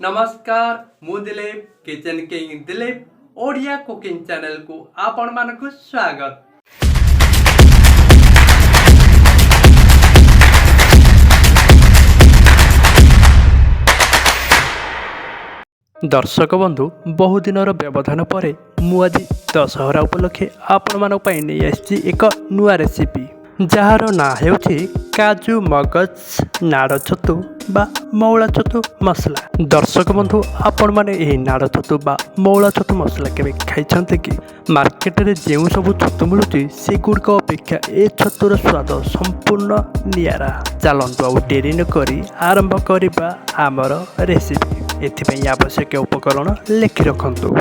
नमस्कार मु Dilip kitchen king Dilip Odia cooking channel को आपण मानक स्वागत। दर्शक बंधु बहुदिनर व्यवधान पर मु आज दशहरा उपलक्षे आपण मानक नहीं आसी एक नुआ रेसिपी जार ना हेउछि काजू मगज नाड़ छतु बा मौला छतु मसला। दर्शक बंधु आपण माने एही नाड़ छतु बा मौला छतु मसला केबे खाइछन्ते कि? मार्केट रे जेउ सब छतु मिलुछि से गुड़क अपेक्षा ए छतुर स्वाद संपूर्ण नियारा। चलंतु आ डेरी न करी आरंभ करिबा आमर रेसिपी। एथिपई आवश्यक उपकरण लेखि रखंतु।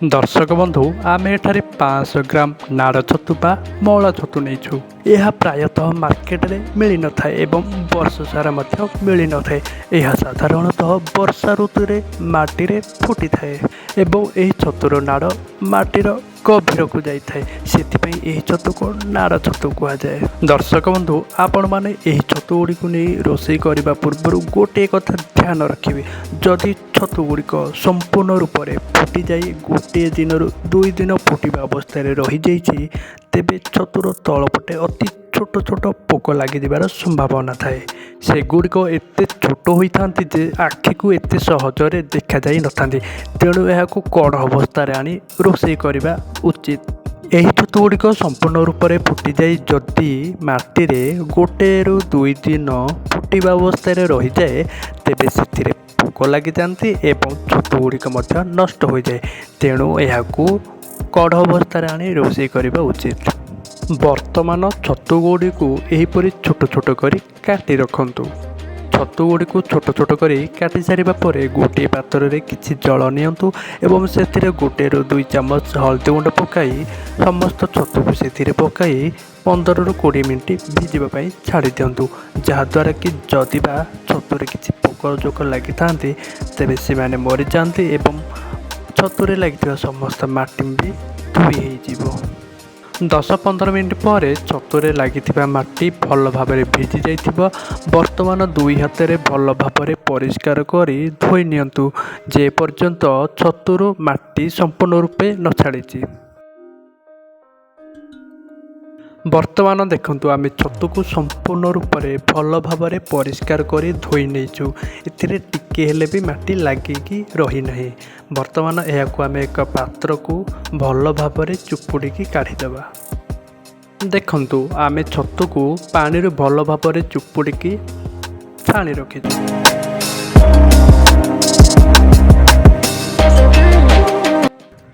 दर्शक बंधु आम एठारे 500 ग्राम नाड़ छतु बा मौला छतु नहींछु। यह प्रायतः मार्केट रे मिली न थाए एवं वर्ष सारा मध्य मिली न थाए। यह साधारणतः वर्षा ऋतु रे माटी रे फुटी थाए एवं एही छतुर नाड़ माटीर गभीर को जाई थाए। सेथिपई एही छतु को नाड़ छतु कुहा जाए। दर्शक बंधु आपण माने एही छतु गुडी को नै रोषेई करिबा पूर्व गोटे कथा ध्यान रखिबे। जदि छतु गुड़िक संपूर्ण रूप से फुटी जाए गोटे दिन रु 2 दिन फुटा अवस्था रही जाइए तेबे छतुर तलपटे अति छोट छोट पोक लगी संभावना थाए। से गुड़िक एत छोट होता जे आखि को एत सहजरे देखा जाई नथांती। तेणु यह कड़ अवस्था आनी रोषेई करने उचित। यही छतु गुड़िक संपूर्ण रूप से फुटी जाए जदि माटी रे गोटे रु 2 दिन फुटा अवस्था रही जाए तेबे से पोक लगी जाती एवं छतु गुड़िक नष्ट हो जाए। तेणु यह कड़ अवस्था आनी रोषेई करने उचित। वर्तमान छतु गुड़ी को एहीपरि छोट छोट करी काटी रखंतु। छतु गुड़ी को छोट छोट करी काटी सारिबा परे गोटे पात्र रे किछि जल नियंतु एवं सेथिरे गोटे रु 2 चम्मच हल्दी गुंड पकाई समस्त छतु को सेथिरे पकाई 15 रु 20 मिनिट भिजिबा पई छाड़ी दियंतु। जहाद्वारा कि जदि बा छतुरे किछि पोक जोक लागि थांती तेबे से माने मरि जांती एवं छतुरे लागिଥିବା समस्त माटी भी धोई हेई जिवो। 10-15 मिनिट पर छतुरे लगी माटी भल भाव भिजी जाइथिबो। वर्तमान 2 हाथ में भल भाव परिष्कार करी धोई नियंतु जे पर्यंत छतुरु माटी संपूर्ण रूपे न छाड़ी। वर्तमान देखंतु आमे छतु को संपूर्ण रूप से भल भाव परिष्कार करी धोई नहींचु। एथिरे टिके हेले भी माटी लागिकी रही नहीं। वर्तमान यह आमे एक पात्र को भल भाव चुपुड़ी काढ़ीदेवा। देखंतु आमे छतु को पानी भल भाव चुपुड़ी छाणी रखीचु।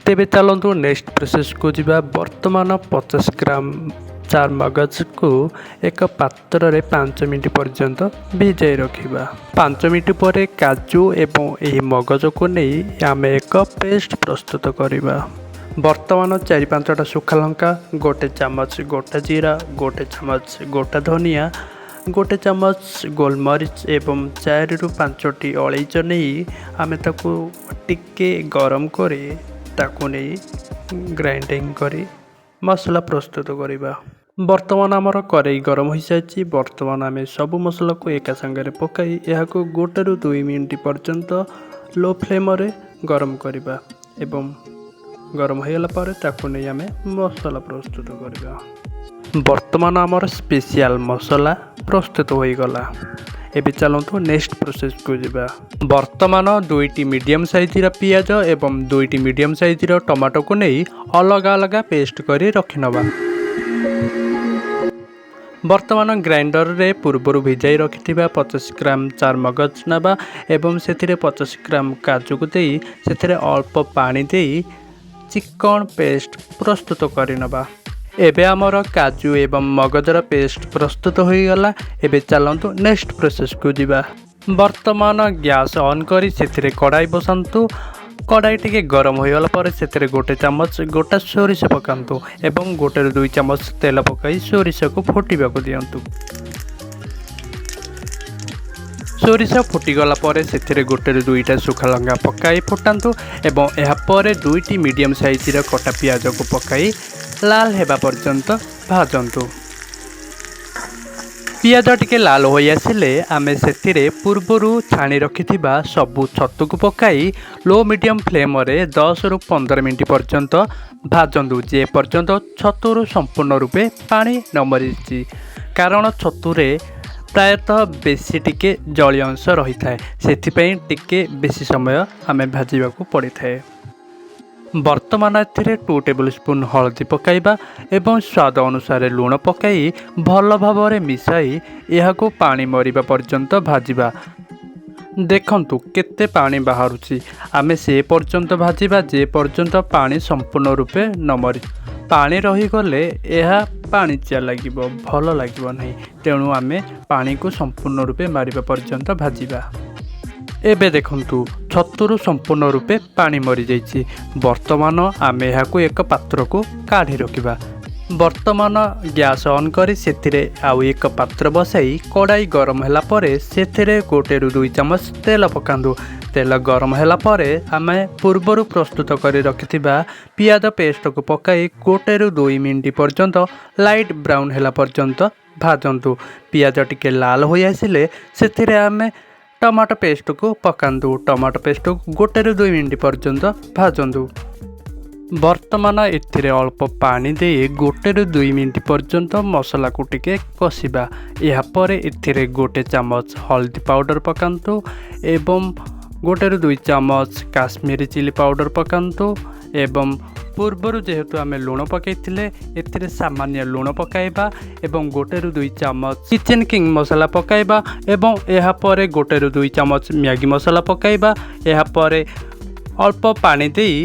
तेबे चलतु नेक्स्ट प्रोसेस को जीवा। वर्तमान 50 ग्राम चार मगज को एक पात्र रे 5 मिनट पर्यंत भिजाई रखिबा। 5 मिनट पर काजू एवं यही मगज को नहीं आम एक पेस्ट प्रस्तुत करिबा। वर्तमान 4-5टा सुखा लंका, गोटे चम्मच गोटा जीरा, गोटे चम्मच गोटा धनिया, गोटे चम्मच गोलमरीच एवं 4 रु 5टी अलैच नहीं आम ताकू टिके गरम करे ताकू नहीं ग्राइंडिंग करी मसला प्रस्तुत करिबा। वर्तमान आमर कड़ाई गरम हो सारी। वर्तमान आम सब मसला को एका संगे पकाई यह गोटे रु 2 मिनिट पर्यंत लो फ्लेम रे गरम करिबा एवं गरम हो गला पर ताकू नहीं आम मसला प्रस्तुत करिबा। वर्तमान आमर स्पेशल मसला प्रस्तुत हो गला। एबे चलतु नेक्स्ट प्रोसेस को जीवा। वर्तमान 2टी मीडियम साइज पियाज एवं 2टी मीडियम साइज टमाटो को नहीं अलग अलग पेस्ट करी रखिनबा। वर्तमान ग्राइंडर रे पूर्वर भिजाई रखिथिबा 50 ग्राम चार मगज नबा एवं सेथिरे 50 ग्राम काजू को देई सेथिरे अल्प पानी देई चिकन पेस्ट प्रस्तुत करिनबा। एबे आमर काजू एवं मगजर पेस्ट प्रस्तुत हो गला। एबे चलतु नेक्स्ट प्रोसेस को जीवा। वर्तमान गैस ऑन करी सेथिरे कड़ाई बसांतु। कड़ाई टिके गरम हो गला पर सेथिरे गोटे चम्मच गोटा सोरिष पकांतु एवं गोटे 2 चम्मच तेल पकाई सोरिष को फुटिबा को दियंतु। सोरिष फुटीगला पर सेथिरे गोटे 2टा सुखा लंका पकाई फुटांतु एवं यह पर 2टी मीडियम साइज कटा पियाज को पकाई लाल हेबा पर्यंत भाजंतु। ପିଆଜ ଟିକେ ଲାଲ ହୋଇ ଆସିଲେ ଆମେ ସେଥିରେ ପୂର୍ବରୁ ଛାଣି ରଖିଥିବା ସବୁ ଛତୁକୁ ପକାଇ ଲୋ ମିଡ଼ିୟମ୍ ଫ୍ଲେମ୍ରେ 10ରୁ 15 ମିନିଟ୍ ପର୍ଯ୍ୟନ୍ତ ଭାଜନ୍ତୁ, ଯେ ପର୍ଯ୍ୟନ୍ତ ଛତୁରୁ ସମ୍ପୂର୍ଣ୍ଣ ରୂପେ ପାଣି ନ ମରିଛି। କାରଣ ଛତୁରେ ପ୍ରାୟତଃ ବେଶୀ ଟିକେ ଜଳୀୟ ଅଂଶ ରହିଥାଏ, ସେଥିପାଇଁ ଟିକେ ବେଶୀ ସମୟ ଆମେ ଭାଜିବାକୁ ପଡ଼ିଥାଏ। ବର୍ତ୍ତମାନ ଏଥିରେ 2 ଟେବୁଲ୍ ସ୍ପୁନ୍ ହଳଦୀ ପକାଇବା ଏବଂ ସ୍ୱାଦ ଅନୁସାରେ ଲୁଣ ପକାଇ ଭଲ ଭାବରେ ମିଶାଇ ଏହାକୁ ପାଣି ମରିବା ପର୍ଯ୍ୟନ୍ତ ଭାଜିବା। ଦେଖନ୍ତୁ କେତେ ପାଣି ବାହାରୁଛି। ଆମେ ସେ ପର୍ଯ୍ୟନ୍ତ ଭାଜିବା ଯେ ପର୍ଯ୍ୟନ୍ତ ପାଣି ସମ୍ପୂର୍ଣ୍ଣ ରୂପେ ନ ମରି। ପାଣି ରହିଗଲେ ଏହା ପାଣିଚିଆ ଲାଗିବ, ଭଲ ଲାଗିବ ନାହିଁ। ତେଣୁ ଆମେ ପାଣିକୁ ସମ୍ପୂର୍ଣ୍ଣ ରୂପେ ମାରିବା ପର୍ଯ୍ୟନ୍ତ ଭାଜିବା। ଏବେ ଦେଖନ୍ତୁ ଛତୁରୁ ସମ୍ପୂର୍ଣ୍ଣ ରୂପେ ପାଣି ମରିଯାଇଛି। ବର୍ତ୍ତମାନ ଆମେ ଏହାକୁ ଏକ ପାତ୍ରକୁ କାଢ଼ି ରଖିବା। ବର୍ତ୍ତମାନ ଗ୍ୟାସ୍ ଅନ୍ କରି ସେଥିରେ ଆଉ ଏକ ପାତ୍ର ବସାଇ କଡ଼ାଇ ଗରମ ହେଲା ପରେ ସେଥିରେ 1ରୁ 2 ଚାମଚ ତେଲ ପକାନ୍ତୁ। ତେଲ ଗରମ ହେଲା ପରେ ଆମେ ପୂର୍ବରୁ ପ୍ରସ୍ତୁତ କରି ରଖିଥିବା ପିଆଜ ପେଷ୍ଟକୁ ପକାଇ 1ରୁ 2 ମିନିଟ୍ ପର୍ଯ୍ୟନ୍ତ ଲାଇଟ୍ ବ୍ରାଉନ୍ ହେଲା ପର୍ଯ୍ୟନ୍ତ ଭାଜନ୍ତୁ। ପିଆଜ ଟିକେ ଲାଲ ହୋଇ ଆସିଲେ ସେଥିରେ ଆମେ ଟମାଟୋ ପେଷ୍ଟକୁ ପକାନ୍ତୁ। ଟମାଟୋ ପେଷ୍ଟକୁ 1ରୁ 2 ମିନିଟ୍ ପର୍ଯ୍ୟନ୍ତ ଭାଜନ୍ତୁ। ବର୍ତ୍ତମାନ ଏଥିରେ ଅଳ୍ପ ପାଣି ଦେଇ 1ରୁ 2 ମିନିଟ୍ ପର୍ଯ୍ୟନ୍ତ ମସଲାକୁ ଟିକେ କଷିବା। ଏହାପରେ ଏଥିରେ 1 ଚାମଚ ହଳଦୀ ପାଉଡ଼ର ପକାନ୍ତୁ ଏବଂ 1ରୁ 2 ଚାମଚ କାଶ୍ମୀରୀ ଚିଲି ପାଉଡ଼ର ପକାନ୍ତୁ ଏବଂ ପୂର୍ବରୁ ଯେହେତୁ ଆମେ ଲୁଣ ପକାଇଥିଲେ ଏଥିରେ ସାମାନ୍ୟ ଲୁଣ ପକାଇବା ଏବଂ 1ରୁ 2 ଚାମଚ କିଚେନ୍ କିଙ୍ଗ ମସଲା ପକାଇବା ଏବଂ ଏହାପରେ 1ରୁ 2 ଚାମଚ ମ୍ୟାଗି ମସଲା ପକାଇବା। ଏହାପରେ ଅଳ୍ପ ପାଣି ଦେଇ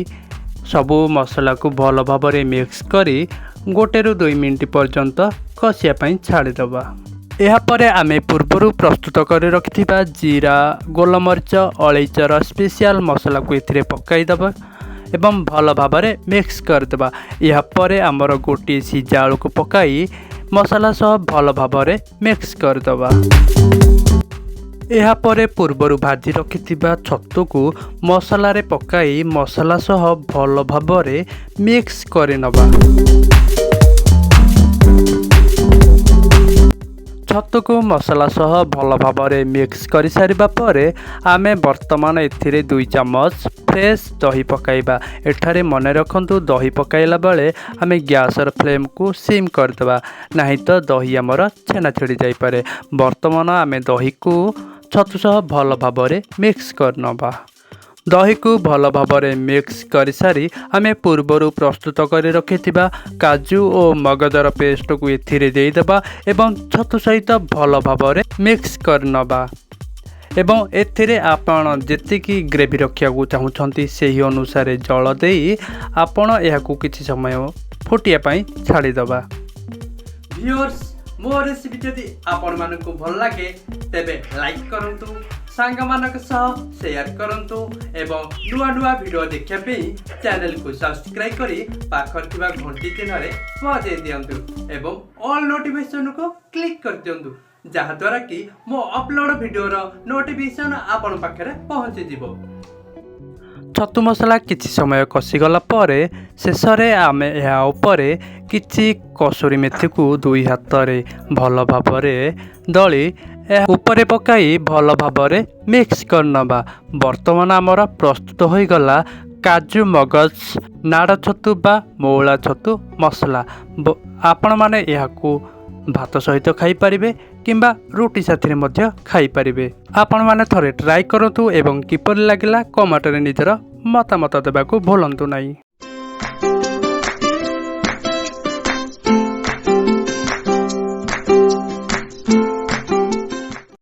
ସବୁ ମସଲାକୁ ଭଲ ଭାବରେ ମିକ୍ସ କରି 1ରୁ 2 ମିନିଟ୍ ପର୍ଯ୍ୟନ୍ତ କଷିବା ପାଇଁ ଛାଡ଼ିଦେବା। ଏହାପରେ ଆମେ ପୂର୍ବରୁ ପ୍ରସ୍ତୁତ କରି ରଖିଥିବା ଜିରା, ଗୋଲମରିଚ, ଅଳେଇଚର ସ୍ପେଶିଆଲ ମସଲାକୁ ଏଥିରେ ପକାଇଦେବା ଏବଂ ଭଲ ଭାବରେ ମିକ୍ସ କରିଦେବା। ଏହାପରେ ଆମର ଗୋଟିଏ ସିଝା ଆଳୁକୁ ପକାଇ ମସଲା ସହ ଭଲ ଭାବରେ ମିକ୍ସ କରିଦେବା। ଏହାପରେ ପୂର୍ବରୁ ଭାଜି ରଖିଥିବା ଛତୁକୁ ମସଲାରେ ପକାଇ ମସଲା ସହ ଭଲ ଭାବରେ ମିକ୍ସ କରିନେବା। ଛତୁକୁ ମସଲା ସହ ଭଲ ଭାବରେ ମିକ୍ସ କରିସାରିବା ପରେ ଆମେ ବର୍ତ୍ତମାନ ଏଥିରେ 2 ଚାମଚ ଫ୍ରେଶ୍ ଦହି ପକାଇବା। ଏଠାରେ ମନେ ରଖନ୍ତୁ ଦହି ପକାଇଲା ବେଳେ ଆମେ ଗ୍ୟାସର ଫ୍ଲେମ୍କୁ ସିମ୍ କରିଦେବା, ନାହିଁ ତ ଦହି ଆମର ଛେନା ଛିଡ଼ି ଯାଇପାରେ। ବର୍ତ୍ତମାନ ଆମେ ଦହିକୁ ଛତୁ ସହ ଭଲ ଭାବରେ ମିକ୍ସ କରିନେବା। ଦହିକୁ ଭଲ ଭାବରେ ମିକ୍ସ କରିସାରି ଆମେ ପୂର୍ବରୁ ପ୍ରସ୍ତୁତ କରି ରଖିଥିବା କାଜୁ ଓ ମଗଜର ପେଷ୍ଟକୁ ଏଥିରେ ଦେଇଦେବା ଏବଂ ଛତୁ ସହିତ ଭଲ ଭାବରେ ମିକ୍ସ କରିନେବା। ଏବଂ ଏଥିରେ ଆପଣ ଯେତିକି ଗ୍ରେଭି ରଖିବାକୁ ଚାହୁଁଛନ୍ତି ସେହି ଅନୁସାରେ ଜଳ ଦେଇ ଆପଣ ଏହାକୁ କିଛି ସମୟ ଫୁଟିବା ପାଇଁ ଛାଡ଼ିଦେବା। ଭିଉଅର୍ସ, ମୋ ରେସିପି ଯଦି ଆପଣମାନଙ୍କୁ ଭଲ ଲାଗେ ତେବେ ଲାଇକ୍ କରନ୍ତୁ, ସାଙ୍ଗମାନଙ୍କ ସହ ସେୟାର କରନ୍ତୁ ଏବଂ ନୂଆ ନୂଆ ଭିଡ଼ିଓ ଦେଖିବା ପାଇଁ ଚ୍ୟାନେଲକୁ ସବସ୍କ୍ରାଇବ୍ କରି ପାଖରେ ଥିବା ଘଣ୍ଟି ଚିହ୍ନରେ ବଜାଇ ଦିଅନ୍ତୁ ଏବଂ ଅଲ୍ ନୋଟିଫିକେସନକୁ କ୍ଲିକ୍ କରିଦିଅନ୍ତୁ, ଯାହାଦ୍ୱାରା କି ମୋ ଅପଲୋଡ଼ ଭିଡ଼ିଓର ନୋଟିଫିକେସନ୍ ଆପଣ ପାଖରେ ପହଞ୍ଚିଯିବ। ଛତୁ ମସଲା କିଛି ସମୟ କଷିଗଲା ପରେ ଶେଷରେ ଆମେ ଏହା ଉପରେ କିଛି କସୁରୀ ମେଥିକୁ 2 ହାତରେ ଭଲ ଭାବରେ ଦଳି ଏହା ଉପରେ ପକାଇ ଭଲ ଭାବରେ ମିକ୍ସ କରିନେବା। ବର୍ତ୍ତମାନ ଆମର ପ୍ରସ୍ତୁତ ହୋଇଗଲା କାଜୁ ମଗଜ ନାଡ଼ ଛତୁ ବା ମଉଳା ଛତୁ ମସଲା। ଆପଣମାନେ ଏହାକୁ ଭାତ ସହିତ ଖାଇପାରିବେ କିମ୍ବା ରୁଟି ସାଥିରେ ମଧ୍ୟ ଖାଇପାରିବେ। ଆପଣମାନେ ଥରେ ଟ୍ରାଏ କରନ୍ତୁ ଏବଂ କିପରି ଲାଗିଲା କମେଣ୍ଟରେ ନିଜର ମତାମତ ଦେବାକୁ ଭୁଲନ୍ତୁ ନାହିଁ।